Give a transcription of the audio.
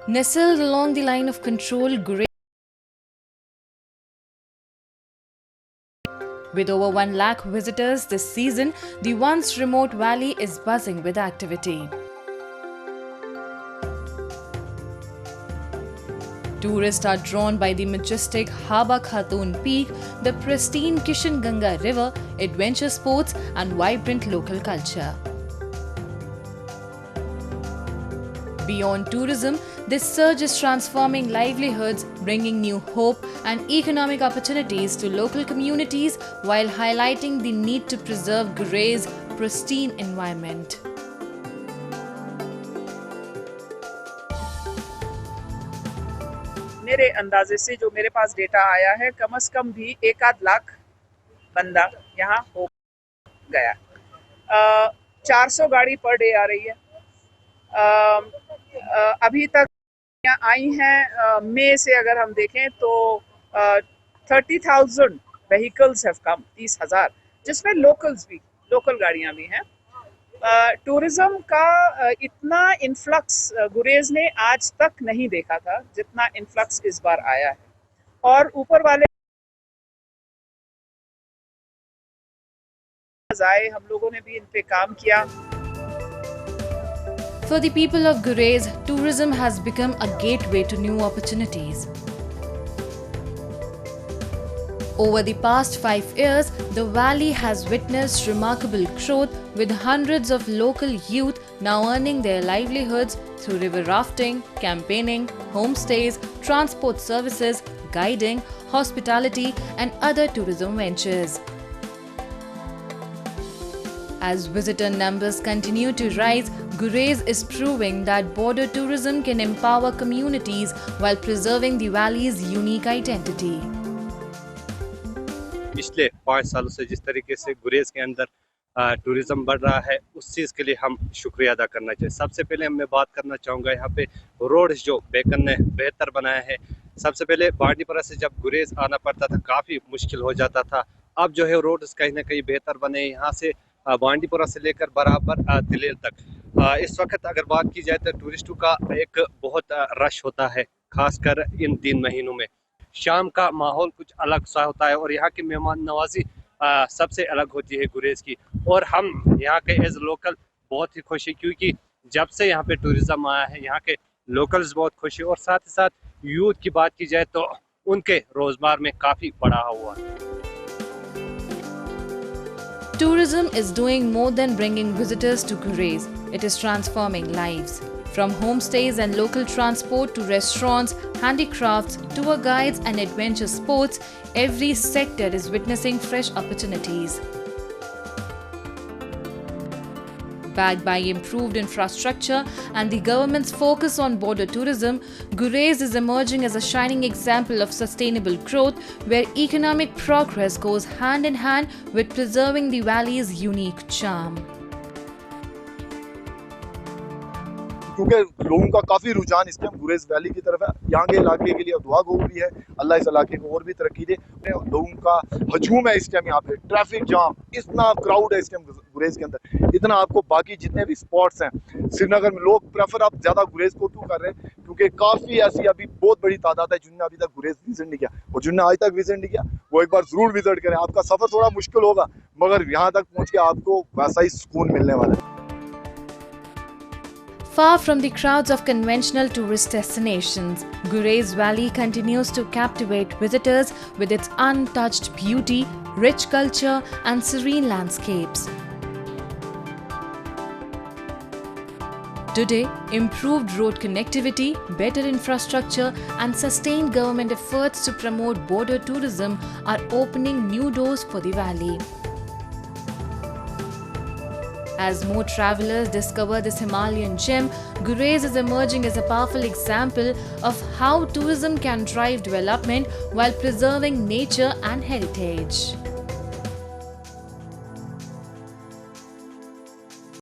Nestled along the line of control, with over 1 lakh visitors this season, the once remote valley is buzzing with activity. Tourists are drawn by the majestic Haba Khatoon Peak, the pristine Kishan Ganga River, adventure sports and vibrant local culture. Beyond tourism, this surge is transforming livelihoods, bringing new hope and economic opportunities to local communities while highlighting the need to preserve Gurez's pristine environment. मेरे अंदाजे से जो मेरे पास data आया है, कम से कम भी 1-8 लाख बंदा यहाँ हो गया। 400 गाड़ी पर डे आ रही है। अभी तक यहाँ आई हैं, मई से अगर हम देखें तो 30,000 व्हीकल्स हैव कम, 30,000, जिसमें लोकल गाड़ियाँ भी हैं। टूरिज्म का इतना इन्फ्लक्स गुरेज ने आज तक नहीं देखा था जितना इन्फ्लक्स इस बार आया है, और ऊपर वाले आए, हम लोगों ने भी इन पे काम किया। For the people of Gurez, tourism has become a gateway to new opportunities. Over the past 5 years, the valley has witnessed remarkable growth, with hundreds of local youth now earning their livelihoods through river rafting, campaigning, homestays, transport services, guiding, hospitality, and other tourism ventures. As visitor numbers continue to rise, Gurez is proving that border tourism can empower communities while preserving the valley's unique identity. पिछले 5 सालों से जिस तरीके से गुरेज के अंदर tourism बढ़ रहा है, उस चीज़ के लिए हम शुक्रिया अदा करना चाहिए। सबसे पहले मैं बात करना चाहूँगा यहाँ पे रोड्स जो बेकन ने बेहतर बनाया है। सबसे पहले बांडीपुरा से जब गुरेज आना पड़ता था, काफ़ी मुश्किल हो जाता था। अब जो है रोड्स कहीं ना कहीं बेहतर बने, यहाँ से बांडीपुरा से लेकर बराबर दिलेर तक। इस वक्त अगर बात की जाए तो टूरिस्टों का एक बहुत रश होता है, खासकर इन 3 महीनों में। शाम का माहौल कुछ अलग सा होता है और यहाँ की मेहमान नवाजी सबसे अलग होती है गुरेज की। और हम यहाँ के एज लोकल बहुत ही खुश है, क्योंकि जब से यहाँ पे टूरिज्म आया है, यहाँ के लोकल्स बहुत खुश है। और साथ ही साथ यूथ की बात की जाए तो उनके रोजगार में काफ़ी बढ़ा हुआ है। Tourism is doing more than bringing visitors to Gurez. It is transforming lives. From homestays and local transport to restaurants, handicrafts, tour guides and adventure sports, every sector is witnessing fresh opportunities. Backed by improved infrastructure and the government's focus on border tourism, Gurez is emerging as a shining example of sustainable growth where economic progress goes hand in hand with preserving the valley's unique charm. क्योंकि लोगों का काफ़ी रुझान इस time गुरेज valley की तरफ है। यहाँ के इलाके के लिए दुआ गो भी है, अल्लाह इस इलाके को और भी तरक्की दे। लोगों का हजूम है इस टाइम, यहाँ पे ट्रैफिक जाम, इतना क्राउड है इस टाइम गुरेज के अंदर, इतना आपको बाकी जितने भी स्पॉट्स हैं श्रीनगर में लोग प्रेफर अब ज़्यादा गुरेज को क्यों कर रहे हैं, क्योंकि काफ़ी ऐसी अभी बहुत बड़ी तादाद है जिनने अभी तक गुरेज विजिट नहीं किया, और जिनने आज तक विजिट नहीं किया वो एक बार ज़रूर विजिट करें। आपका सफ़र थोड़ा मुश्किल होगा, मगर यहाँ तक पहुँच के आपको वैसा ही सुकून मिलने वाला है। Far from the crowds of conventional tourist destinations, Gurez Valley continues to captivate visitors with its untouched beauty, rich culture and serene landscapes. Today, improved road connectivity, better infrastructure and sustained government efforts to promote border tourism are opening new doors for the valley. As more travelers discover this Himalayan gem, Gurez is emerging as a powerful example of how tourism can drive development while preserving nature and heritage.